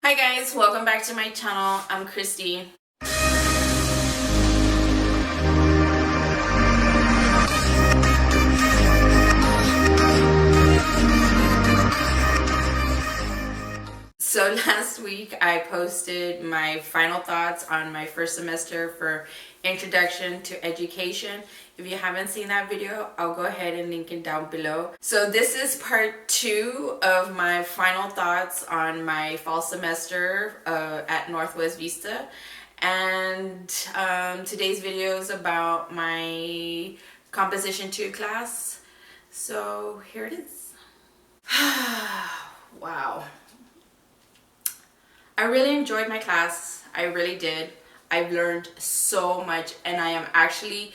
Hi guys, welcome back to my channel. I'm Christy. So last week I posted my final thoughts on my first semester for Introduction to Education. If you haven't seen that video, I'll go ahead and link it down below. So this is part 2 of my final thoughts on my fall semester at Northwest Vista. And today's video is about my Composition 2 class. So here it is. Wow. I really enjoyed my class. I really did. I've learned so much, and I am actually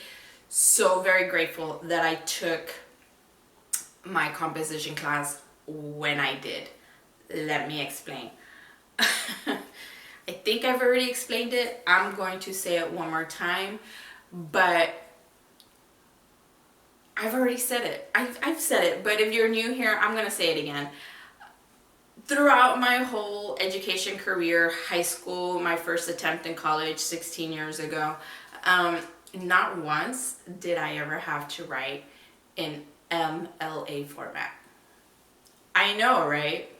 so very grateful that I took my composition class when I did. Let me explain. I think I've already explained it. I'm going to say it one more time, but I've already said it. I've said it, but if you're new here, I'm going to say it again. Throughout my whole education career, high school, my first attempt in college 16 years ago, not once did I ever have to write in MLA format. I know, right?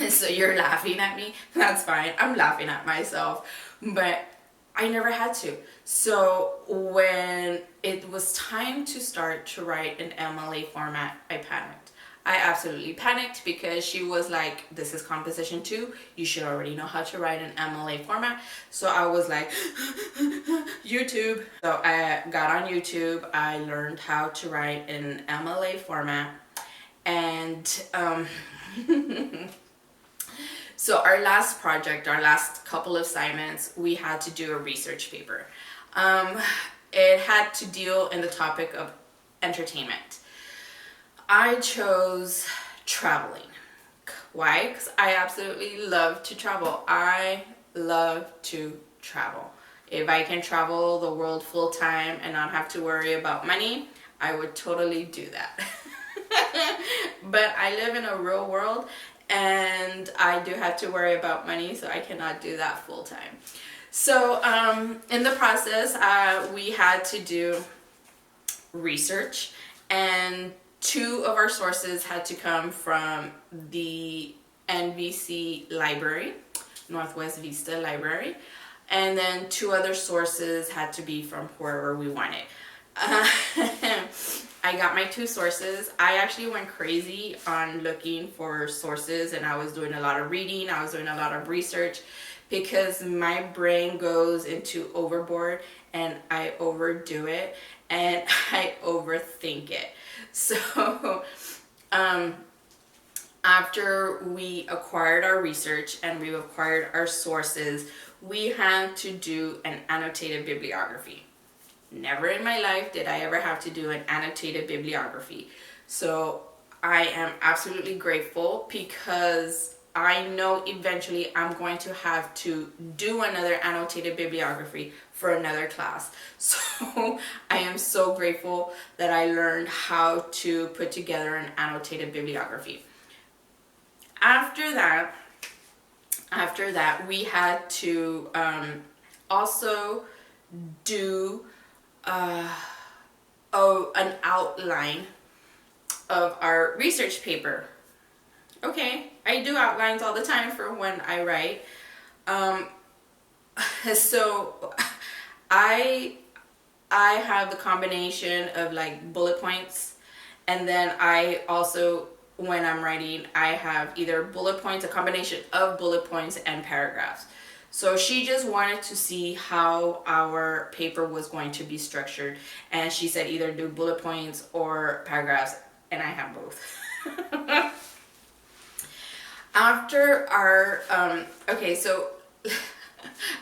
So you're laughing at me? That's fine. I'm laughing at myself. But I never had to. So when it was time to start to write in MLA format, I panicked. I absolutely panicked because she was like, this is composition 2. You should already know how to write in MLA format. So I was like, YouTube. So I got on YouTube. I learned how to write in MLA format. And so our last project, our last couple of assignments, we had to do a research paper. It had to deal in the topic of entertainment. I chose traveling. Why? Because I absolutely love to travel. I love to travel. If I can travel the world full time and not have to worry about money, I would totally do that. But I live in a real world and I do have to worry about money, so I cannot do that full time. So in the process, we had to do research, and 2 of our sources had to come from the NVC library, Northwest Vista Library, and then 2 other sources had to be from wherever we wanted. I got my 2 sources. I actually went crazy on looking for sources, and I was doing a lot of reading. I was doing a lot of research because my brain goes into overboard and I overdo it and I overthink it. So after we acquired our research and we acquired our sources, we had to do an annotated bibliography. Never in my life did I ever have to do an annotated bibliography. So I am absolutely grateful because I know eventually I'm going to have to do another annotated bibliography for another class. So I am so grateful that I learned how to put together an annotated bibliography. After that, we had to also do an outline of our research paper. Okay, I do outlines all the time for when I write. So I have the combination of like bullet points, and then I also, when I'm writing, I have either bullet points, a combination of bullet points and paragraphs. So she just wanted to see how our paper was going to be structured, and she said either do bullet points or paragraphs, and I have both. After our, okay, so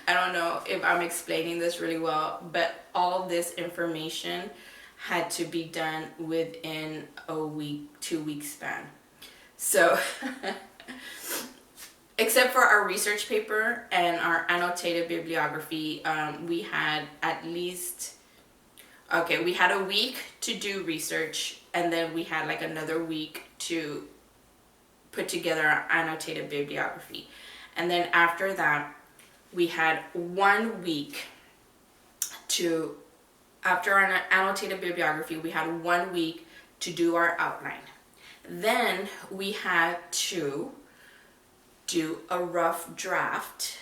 I don't know if I'm explaining this really well, but all this information had to be done within a week, 2-week span. So, except for our research paper and our annotated bibliography, we had at least, okay, we had a week to do research, and then we had like another week to put together our annotated bibliography. And then after that, we had 1 week to, after our annotated bibliography, we had 1 week to do our outline. Then we had to do a rough draft,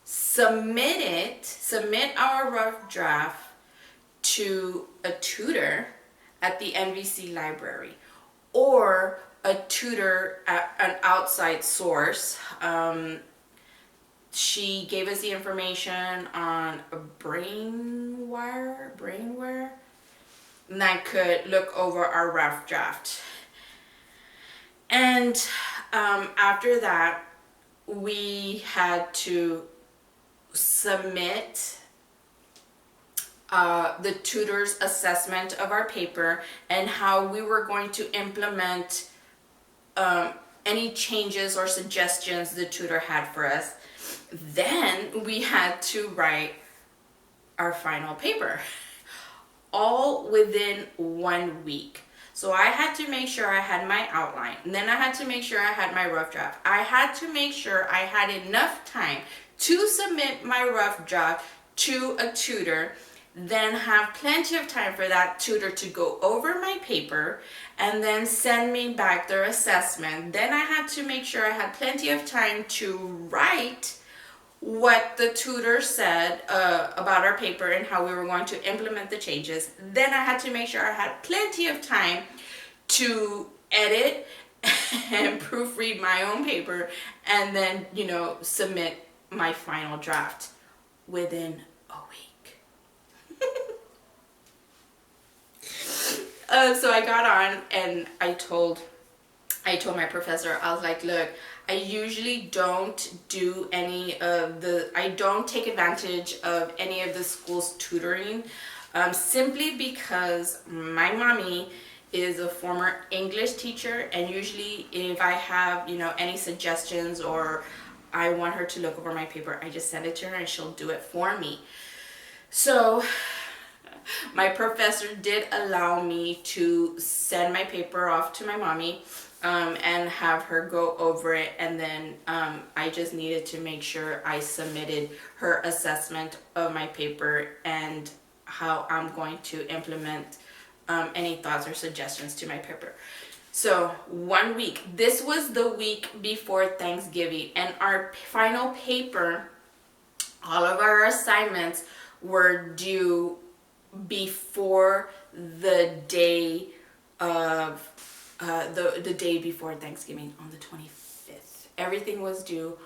submit our rough draft to a tutor at the NVC library, or a tutor at an outside source. She gave us the information on a brainware that could look over our rough draft. And after that, we had to submit the tutor's assessment of our paper and how we were going to implement any changes or suggestions the tutor had for us. Then we had to write our final paper, all within 1 week. So I had to make sure I had my outline, and then I had to make sure I had my rough draft. I had to make sure I had enough time to submit my rough draft to a tutor, then have plenty of time for that tutor to go over my paper and then send me back their assessment. Then I had to make sure I had plenty of time to write what the tutor said about our paper and how we were going to implement the changes. Then I had to make sure I had plenty of time to edit and proofread my own paper, and then, submit my final draft within a week. So I got on and I told my professor, I was like, look, I usually don't do I don't take advantage of any of the school's tutoring, simply because my mommy is a former English teacher, and usually if I have, any suggestions or I want her to look over my paper, I just send it to her and she'll do it for me. So my professor did allow me to send my paper off to my mommy, and have her go over it, and then I just needed to make sure I submitted her assessment of my paper and how I'm going to implement any thoughts or suggestions to my paper. So 1 week. This was the week before Thanksgiving, and our final paper, all of our assignments were due before the day of the day before Thanksgiving, on the 25th. Everything was due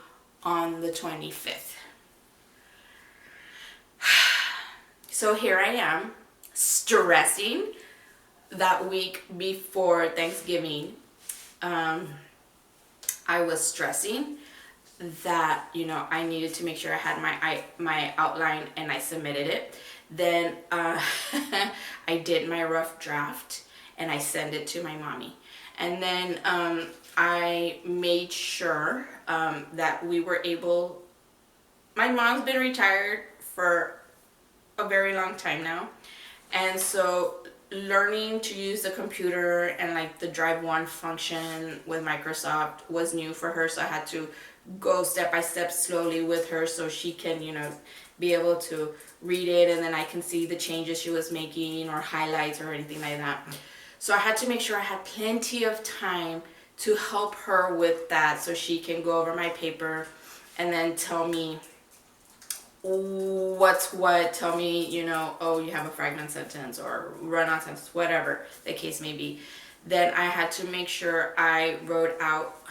on the 25th. So here I am, stressing that week before Thanksgiving. I was stressing that, I needed to make sure I had my outline, and I submitted it. Then I did my rough draft and I sent it to my mommy. And then I made sure that we were able, my mom's been retired for a very long time now. And so learning to use the computer and like the Drive One function with Microsoft was new for her. So I had to go step by step slowly with her so she can, be able to read it, and then I can see the changes she was making or highlights or anything like that. So I had to make sure I had plenty of time to help her with that so she can go over my paper and then tell me what's what, tell me, oh, you have a fragment sentence or run-on sentence, whatever the case may be. Then I had to make sure I wrote out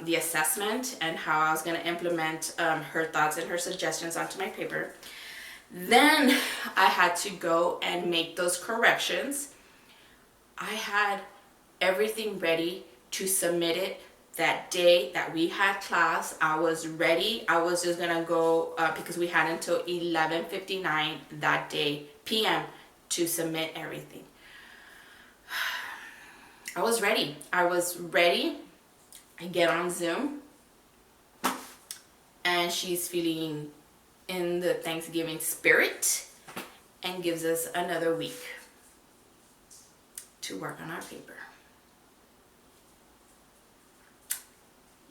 the assessment and how I was going to implement her thoughts and her suggestions onto my paper. Then I had to go and make those corrections. I had everything ready to submit it that day that we had class. I was ready. I was just gonna go because we had until 11:59 that day p.m. to submit everything. I was ready. I get on Zoom, and she's feeling in the Thanksgiving spirit and gives us another week to work on our paper.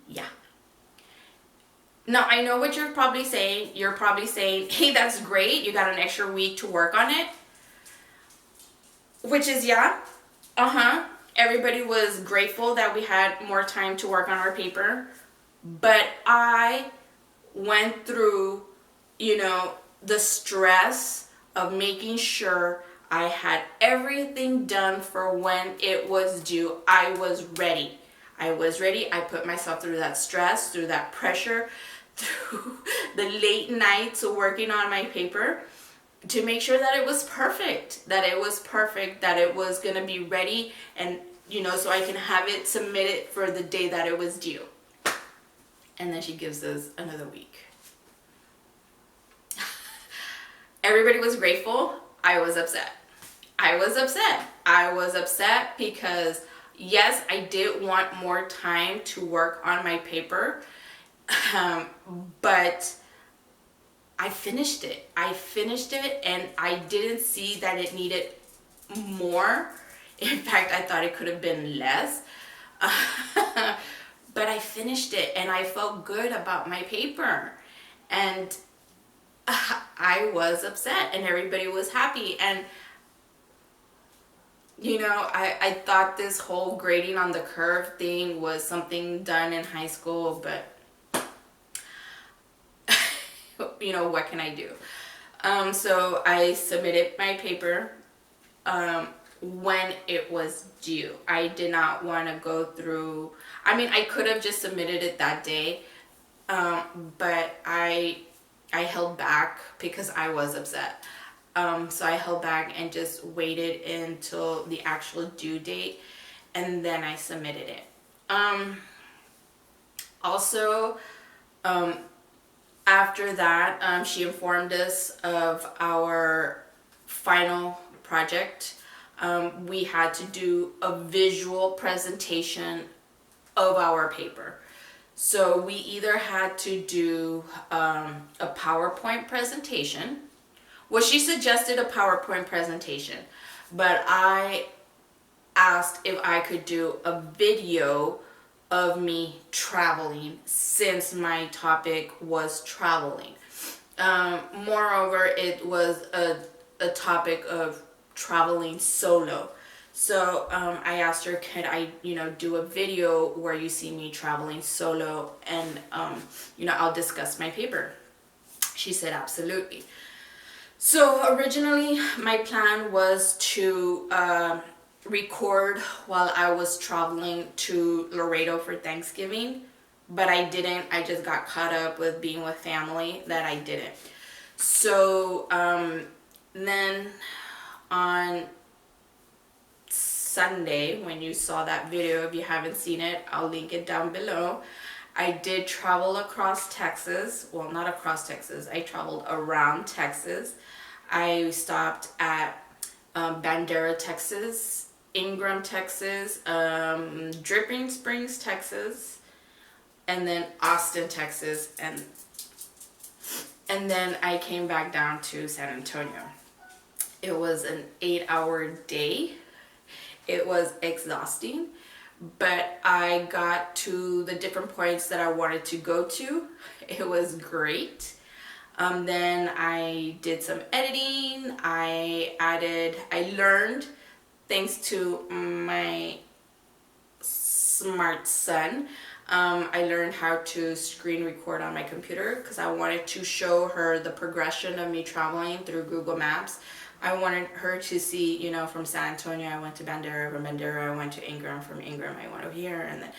Yeah. Now, I know what you're probably saying. You're probably saying, hey, that's great. You got an extra week to work on it. Which is, yeah. Everybody was grateful that we had more time to work on our paper. But I went through, the stress of making sure I had everything done for when it was due. I was ready. I put myself through that stress, through that pressure, through the late nights working on my paper to make sure that it was perfect, that it was going to be ready, and, so I can have it submitted for the day that it was due. And then she gives us another week. Everybody was grateful. I was upset. I was upset because, yes, I did want more time to work on my paper, but I finished it. And I didn't see that it needed more. In fact, I thought it could have been less. But I finished it and I felt good about my paper. And I was upset and everybody was happy. And I thought this whole grading on the curve thing was something done in high school, but what can I do? So I submitted my paper when it was due. I did not want to go through, I could have just submitted it that day, but I held back because I was upset. So I held back and just waited until the actual due date, and then I submitted it. Also, after that, she informed us of our final project. We had to do a visual presentation of our paper. So we either had to do a PowerPoint presentation. Well, she suggested a PowerPoint presentation, but I asked if I could do a video of me traveling, since my topic was traveling. Moreover, it was a topic of traveling solo. So I asked her, could I, do a video where you see me traveling solo, and, I'll discuss my paper. She said, absolutely. So originally my plan was to record while I was traveling to Laredo for Thanksgiving, but I didn't. I just got caught up with being with family that I didn't. So then on Sunday, when you saw that video, if you haven't seen it, I'll link it down below. I did travel across Texas. Well, not across Texas. I traveled around Texas. I stopped at Bandera, Texas, Ingram, Texas, Dripping Springs, Texas, and then Austin, Texas, and then I came back down to San Antonio. It was an 8-hour day. It was exhausting, but I got to the different points that I wanted to go to. It was great. Then I did some editing. I learned, thanks to my smart son, I learned how to screen record on my computer because I wanted to show her the progression of me traveling through Google Maps. I wanted her to see, from San Antonio, I went to Bandera, from Bandera, I went to Ingram, from Ingram, I went over here, and then,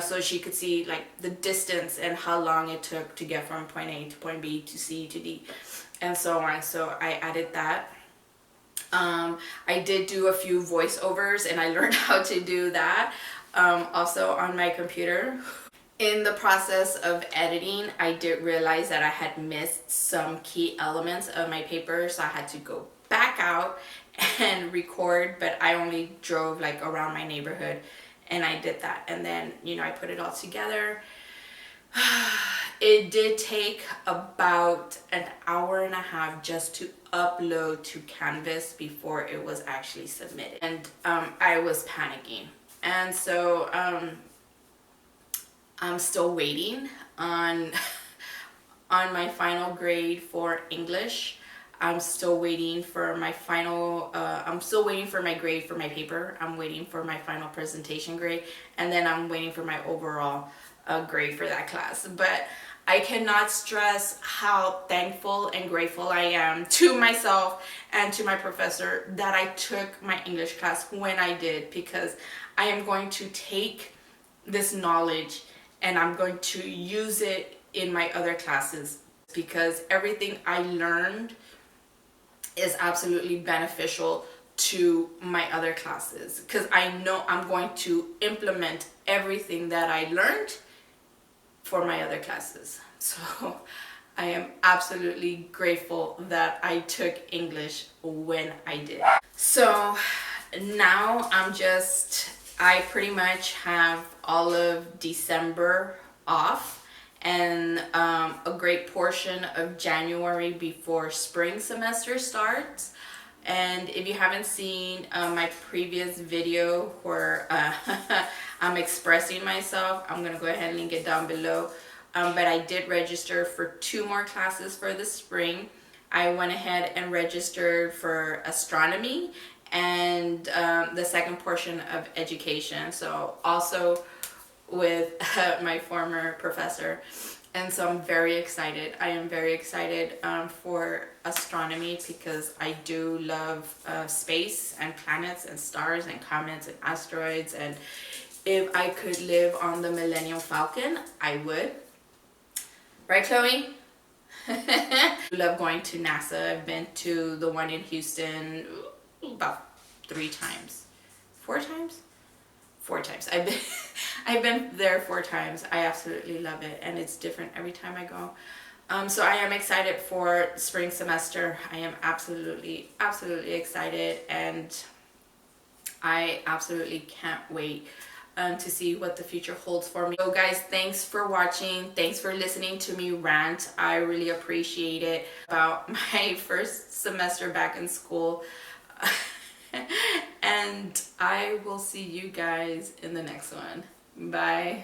so she could see, like, the distance and how long it took to get from point A to point B to C to D, and so on. So I added that. I did do a few voiceovers, and I learned how to do that, also on my computer. In the process of editing, I did realize that I had missed some key elements of my paper, so I had to go back out and record, but I only drove like around my neighborhood and I did that, and then I put it all together. It did take about an hour and a half just to upload to Canvas before it was actually submitted, and I was panicking, and so I'm still waiting on on my final grade for English. I'm still waiting for my final, I'm still waiting for my grade for my paper. I'm waiting for my final presentation grade, and then I'm waiting for my overall grade for that class. But I cannot stress how thankful and grateful I am to myself and to my professor that I took my English class when I did, because I am going to take this knowledge and I'm going to use it in my other classes, because everything I learned is absolutely beneficial to my other classes, because I know I'm going to implement everything that I learned for my other classes. So I am absolutely grateful that I took English when I did. So now I pretty much have all of December off, and a great portion of January before spring semester starts. And if you haven't seen my previous video where I'm expressing myself, I'm gonna go ahead and link it down below. But I did register for 2 more classes for the spring. I went ahead and registered for astronomy and the second portion of education. So also with my former professor. And so I'm very excited. I am very excited for astronomy, because I do love space and planets and stars and comets and asteroids. And if I could live on the Millennium Falcon, I would. Right, Chloe? I love going to NASA. I've been to the one in Houston about 3 times. 4 times? 4 times. I've been there 4 times. I absolutely love it, and it's different every time I go. So I am excited for spring semester. I am absolutely excited, and I absolutely can't wait to see what the future holds for me. So guys, thanks for watching. Thanks for listening to me rant. I really appreciate it about my first semester back in school. And I will see you guys in the next one. Bye.